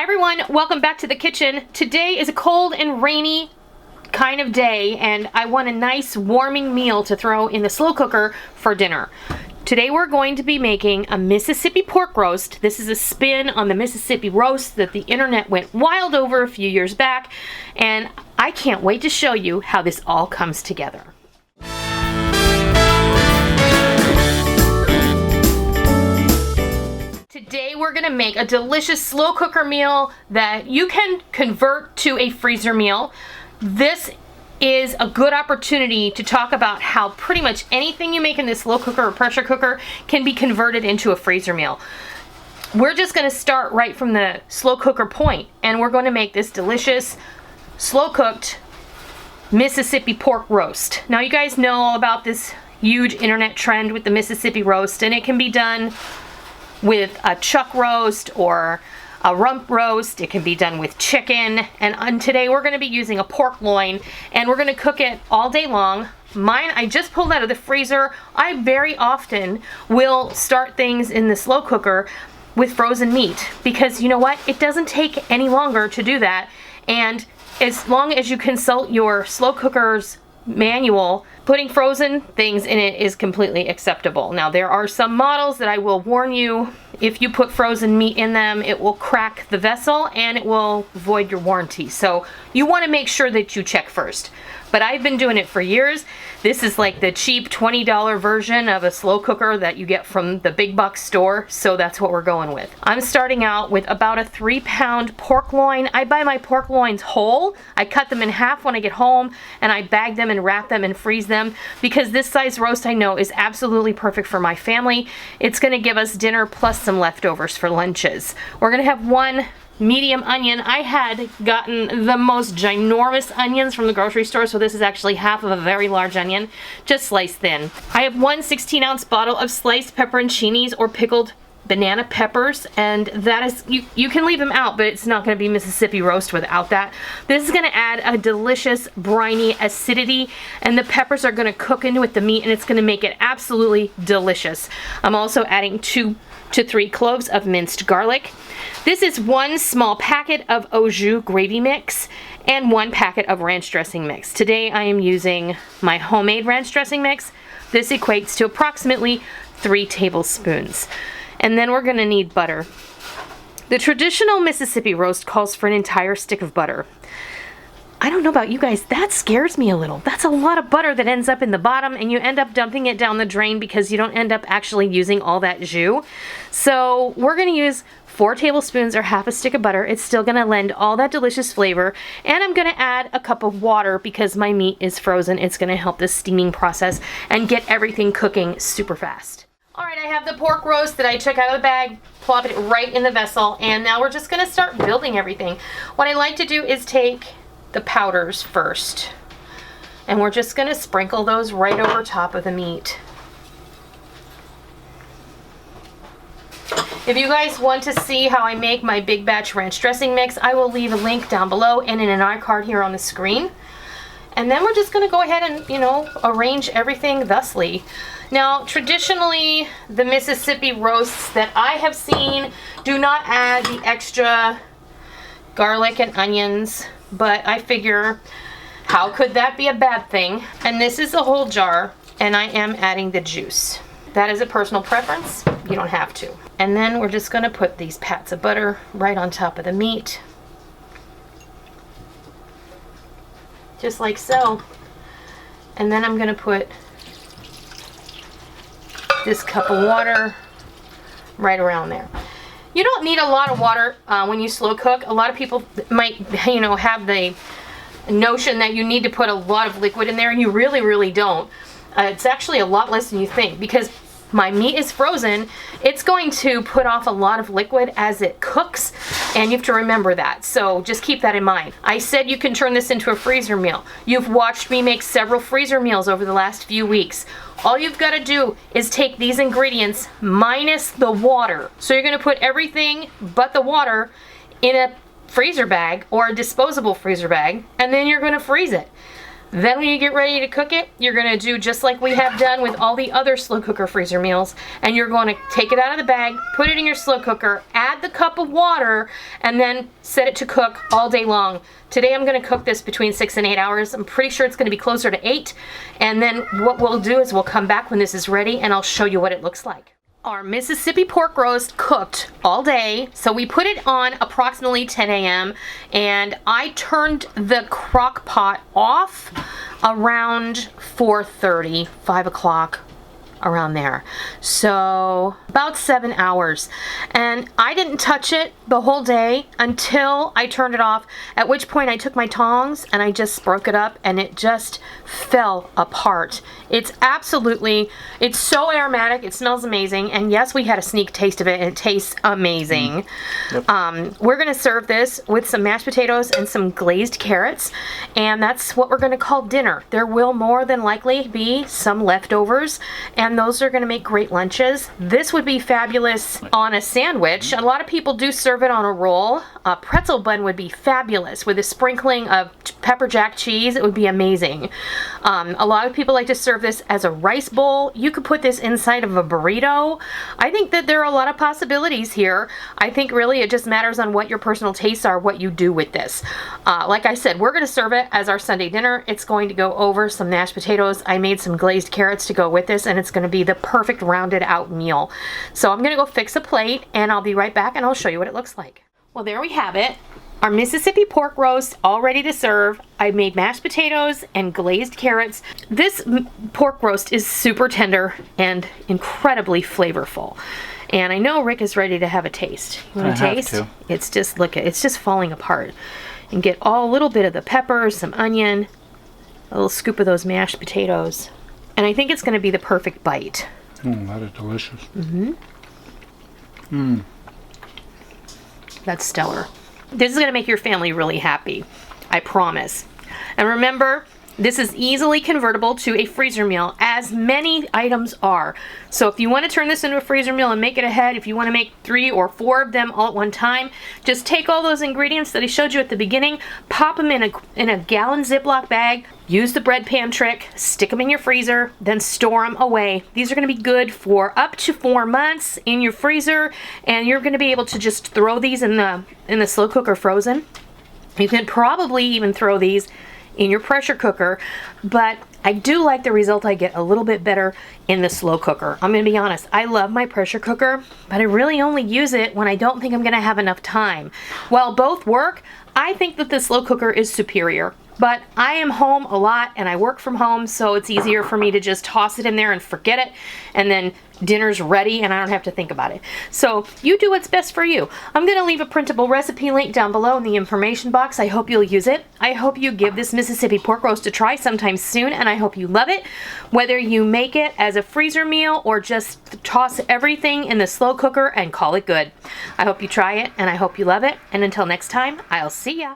Hi everyone, welcome back to the kitchen. Today is a cold and rainy kind of day and I want a nice warming meal to throw in the slow cooker for dinner. Today we're going to be making a Mississippi pork roast. This is a spin on the Mississippi roast that the internet went wild over a few years back, and I can't wait to show you how this all comes together. Today we're going to make a delicious slow cooker meal that you can convert to a freezer meal. This is a good opportunity to talk about how pretty much anything you make in this slow cooker or pressure cooker can be converted into a freezer meal. We're just going to start right from the slow cooker point, and we're going to make this delicious slow cooked Mississippi pork roast. Now you guys know all about this huge internet trend with the Mississippi roast, and it can be done with a chuck roast or a rump roast. It can be done with chicken, and today we're going to be using a pork loin, and we're going to cook it all day long. Mine, I just pulled out of the freezer. I very often will start things in the slow cooker with frozen meat because you know what? It doesn't take any longer to do that, and as long as you consult your slow cooker's manual, putting frozen things in it is completely acceptable. Now there are some models that I will warn you, if you put frozen meat in them, it will crack the vessel and it will void your warranty. So you want to make sure that you check first. But I've been doing it for years. This is like the cheap $20 version of a slow cooker that you get from the big box store, so that's what we're going with. I'm starting out with about a 3-pound pork loin. I buy my pork loins whole. I cut them in half when I get home, and I bag them and wrap them and freeze them because this size roast I know is absolutely perfect for my family. It's going to give us dinner plus some leftovers for lunches. We're going to have one medium onion. I had gotten the most ginormous onions from the grocery store, so this is actually half of a very large onion, just sliced thin. I have one 16-ounce bottle of sliced pepperoncinis or pickled banana peppers, and that is, you can leave them out, but it's not going to be Mississippi roast without that. This is going to add a delicious briny acidity, and the peppers are going to cook in with the meat, and it's going to make it absolutely delicious. I'm also adding 2 to 3 cloves of minced garlic. This is 1 small packet of au jus gravy mix and 1 packet of ranch dressing mix. Today I am using my homemade ranch dressing mix. This equates to approximately 3 tablespoons. And then we're going to need butter. The traditional Mississippi roast calls for an entire stick of butter. I don't know about you guys, that scares me a little. That's a lot of butter that ends up in the bottom, and you end up dumping it down the drain because you don't end up actually using all that jus. So we're going to use 4 tablespoons or half a stick of butter. It's still going to lend all that delicious flavor, and I'm going to add a cup of water because my meat is frozen. It's going to help the steaming process and get everything cooking super fast. Alright, I have the pork roast that I took out of the bag, plop it right in the vessel, and now we're just going to start building everything. What I like to do is take the powders first, and we're just going to sprinkle those right over top of the meat. If you guys want to see how I make my big batch ranch dressing mix, I will leave a link down below and in an iCard here on the screen. And then we're just going to go ahead and, arrange everything thusly. Now, traditionally, the Mississippi roasts that I have seen do not add the extra garlic and onions, but I figure, how could that be a bad thing? And this is a whole jar, and I am adding the juice. That is a personal preference. You don't have to. And then we're just going to put these pats of butter right on top of the meat. Just like so. And then I'm going to put this cup of water right around there. You don't need a lot of water when you slow cook. A lot of people might, have the notion that you need to put a lot of liquid in there, and you really, really don't. It's actually a lot less than you think because my meat is frozen. It's going to put off a lot of liquid as it cooks, and you have to remember that. So just keep that in mind. I said you can turn this into a freezer meal. You've watched me make several freezer meals over the last few weeks. All you've got to do is take these ingredients minus the water. So you're going to put everything but the water in a freezer bag or a disposable freezer bag, and then you're going to freeze it. Then when you get ready to cook it, you're gonna do just like we have done with all the other slow cooker freezer meals, and you're going to take it out of the bag, put it in your slow cooker, add the cup of water, and then set it to cook all day long. Today I'm gonna cook this between 6 and 8 hours. I'm pretty sure it's gonna be closer to 8. And then what we'll do is we'll come back when this is ready and I'll show you what it looks like. Our Mississippi pork roast cooked all day, so we put it on approximately 10 a.m. and I turned the crock pot off around 4:30, 5 o'clock, around there. So about 7 hours. And I didn't touch it the whole day until I turned it off, at which point I took my tongs and I just broke it up and it just fell apart. It's so aromatic, it smells amazing, and yes, we had a sneak taste of it and it tastes amazing. Yep. We're gonna serve this with some mashed potatoes and some glazed carrots, and that's what we're gonna call dinner. There will more than likely be some leftovers, and those are gonna make great lunches. This would be fabulous on a sandwich. A lot of people do serve it on a roll. A pretzel bun would be fabulous with a sprinkling of pepper jack cheese. It would be amazing. A lot of people like to serve this as a rice bowl. You could put this inside of a burrito. I think that there are a lot of possibilities here. I think really it just matters on what your personal tastes are, what you do with this. Like I said, we're gonna serve it as our Sunday dinner. It's going to go over some mashed potatoes. I made some glazed carrots to go with this, and it's gonna be the perfect rounded out meal. So I'm gonna go fix a plate and I'll be right back and I'll show you what it looks like. Well, there we have it. Our Mississippi pork roast all ready to serve. I made mashed potatoes and glazed carrots. This pork roast is super tender and incredibly flavorful. And I know Rick is ready to have a taste. You want to taste? It's just, look, it's just falling apart. And get a little bit of the pepper, some onion, a little scoop of those mashed potatoes. And I think it's going to be the perfect bite. That is delicious. That's stellar. This is going to make your family really happy. I promise. And remember, this is easily convertible to a freezer meal, as many items are. So if you want to turn this into a freezer meal and make it ahead, if you want to make 3 or 4 of them all at one time, just take all those ingredients that I showed you at the beginning, pop them in a gallon Ziploc bag, use the bread pan trick, stick them in your freezer, then store them away. These are going to be good for up to 4 months in your freezer, and you're going to be able to just throw these in the slow cooker frozen. You can probably even throw these in your pressure cooker, but I do like the result I get a little bit better in the slow cooker. I'm gonna be honest, I love my pressure cooker, but I really only use it when I don't think I'm gonna have enough time. While both work, I think that the slow cooker is superior. But I am home a lot and I work from home, so it's easier for me to just toss it in there and forget it, and then dinner's ready and I don't have to think about it. So you do what's best for you. I'm going to leave a printable recipe link down below in the information box. I hope you'll use it. I hope you give this Mississippi pork roast a try sometime soon, and I hope you love it. Whether you make it as a freezer meal or just toss everything in the slow cooker and call it good. I hope you try it and I hope you love it. And until next time, I'll see ya.